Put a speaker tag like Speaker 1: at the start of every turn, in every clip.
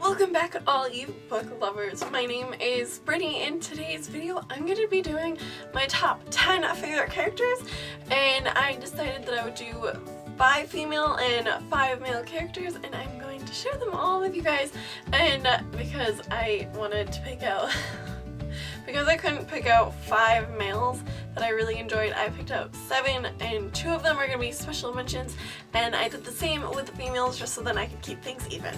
Speaker 1: Welcome back all you book lovers. My name is Brittany. In today's video I'm going to be doing my top 10 favorite characters, and I decided that I would do 5 female and 5 male characters, and I'm going to share them all with you guys. And because I wanted to pick out because I couldn't pick out 5 males that I really enjoyed, I picked out 7, and 2 of them are going to be special mentions, and I did the same with the females just so that I could keep things even.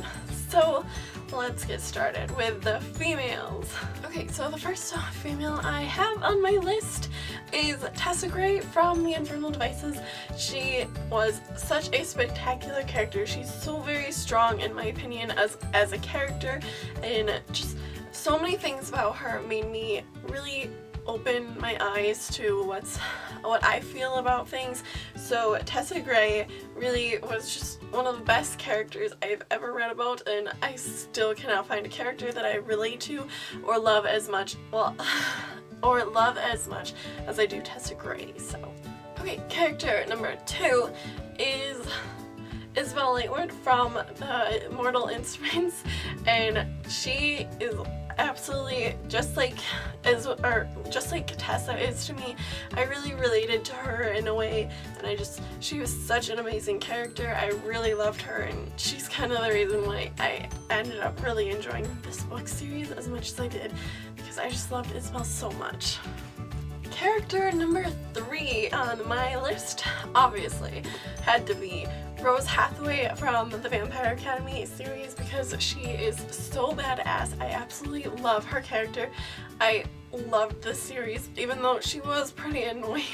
Speaker 1: So let's get started with the females. Okay, so the first female I have on my list is Tessa Gray from The Infernal Devices. She was such a spectacular character. She's so very strong in my opinion as a character, and just so many things about her made me really open my eyes to what I feel about things. So Tessa Gray really was just one of the best characters I've ever read about, and I still cannot find a character that I relate to or love as much, as I do Tessa Gray. So okay, character number 2 is Isabel Lightwood from the Mortal Instruments, and she is absolutely just like Tessa is to me. I really related to her in a way, and she was such an amazing character. I really loved her, and she's kind of the reason why I ended up really enjoying this book series as much as I did, because I just loved Isabel so much. Character number 3 on my list obviously had to be Rose Hathaway from the Vampire Academy series, because she is so badass. I absolutely love her character. I loved this series, even though she was pretty annoying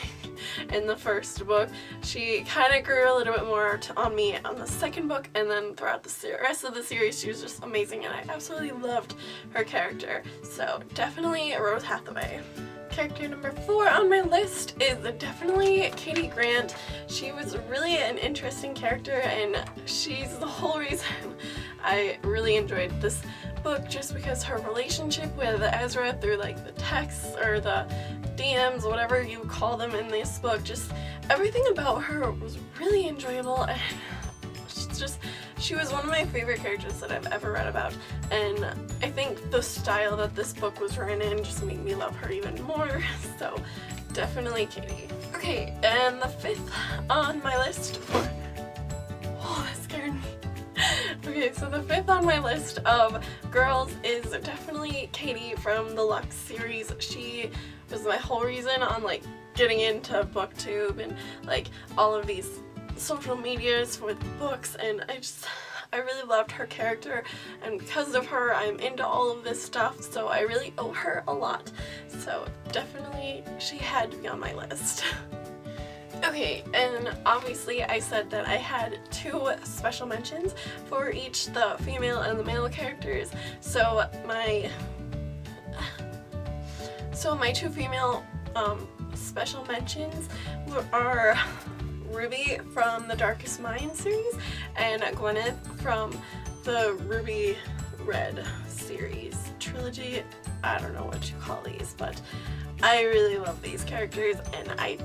Speaker 1: in the first book. She kind of grew a little bit more on me on the second book, and then throughout the rest of the series she was just amazing, and I absolutely loved her character. So definitely Rose Hathaway. Character number 4 on my list is definitely Katie Grant. She was really an interesting character, and she's the whole reason I really enjoyed this book, just because her relationship with Ezra through like the texts or the DMs, whatever you call them in this book, just everything about her was really enjoyable, and she was one of my favorite characters that I've ever read about, and I think the style that this book was written in just made me love her even more, so definitely Katie. Okay, and the 5th on my list that scared me. Okay, so the 5th on my list of girls is definitely Katie from the Lux series. She was my whole reason on like getting into BookTube and like all of these social medias with books, and I really loved her character, and because of her I'm into all of this stuff, so I really owe her a lot. So definitely she had to be on my list. Okay, and obviously I said that I had 2 special mentions for each the female and the male characters. So my 2 female special mentions are Ruby from the Darkest Mind series and Gwyneth from the Ruby Red series trilogy. I don't know what you call these, but I really love these characters, and I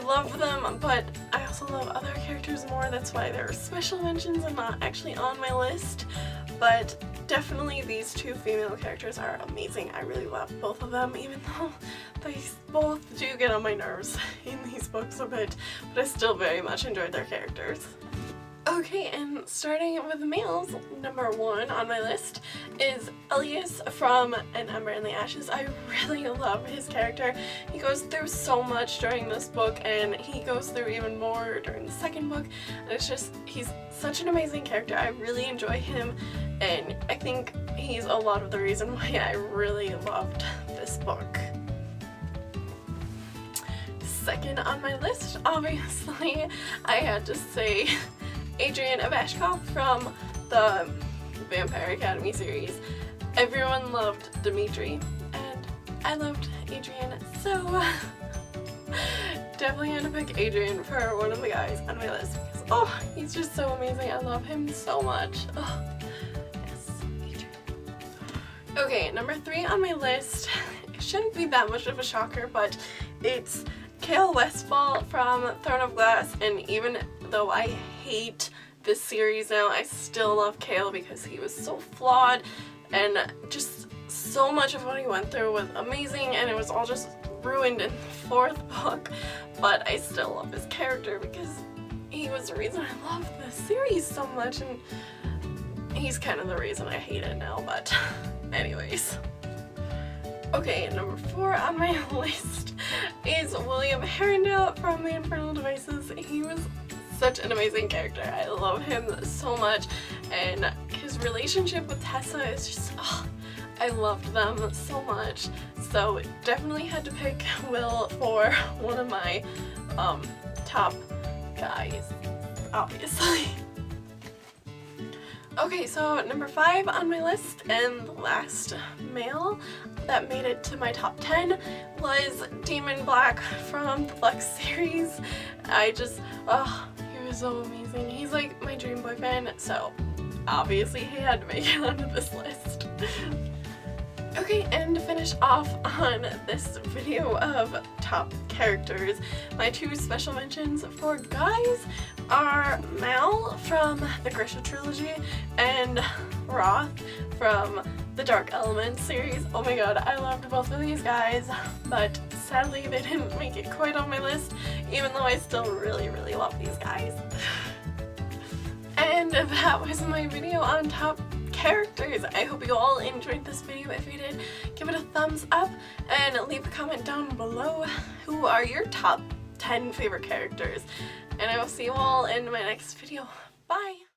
Speaker 1: love them, but I also love other characters more. That's why they're special mentions and not actually on my list, but definitely these 2 female characters are amazing. I really love both of them, even though they both do get on my nerves in these books a bit, but I still very much enjoyed their characters. Okay, and starting with the males, number 1 on my list is Elias from An Ember in the Ashes. I really love his character. He goes through so much during this book, and he goes through even more during the second book. And he's such an amazing character. I really enjoy him, and I think he's a lot of the reason why I really loved this book. Second on my list, obviously, I had to say Adrian Abashkov from the Vampire Academy series. Everyone loved Dimitri, and I loved Adrian, so definitely had to pick Adrian for one of the guys on my list, because he's just so amazing. I love him so much. Yes, Adrian. Okay, number 3 on my list, it shouldn't be that much of a shocker, but it's Kale Westfall from Throne of Glass, and even though I hate this series now. I still love Kale because he was so flawed, and just so much of what he went through was amazing, and it was all just ruined in the 4th book, but I still love his character because he was the reason I love the series so much, and he's kind of the reason I hate it now, but anyways. Okay, number 4 on my list is William Herondale from The Infernal Devices. He was such an amazing character. I love him so much, and his relationship with Tessa is just, oh, I loved them so much. So definitely had to pick Will for one of my top guys, obviously. Okay, so number 5 on my list, and the last male that made it to my top 10 was Damon Black from the Flex series. I just, oh, he was so amazing. He's like my dream boyfriend, so obviously he had to make it onto this list. Okay, and to finish off on this video of top characters, my 2 special mentions for guys are Mal from the Grisha trilogy and Roth from the Dark Elements series. Oh my god, I loved both of these guys, but sadly they didn't make it quite on my list, even though I still really, really love these guys. And that was my video on top characters. I hope you all enjoyed this video. If you did, give it a thumbs up and leave a comment down below who are your top 10 favorite characters. And I will see you all in my next video. Bye!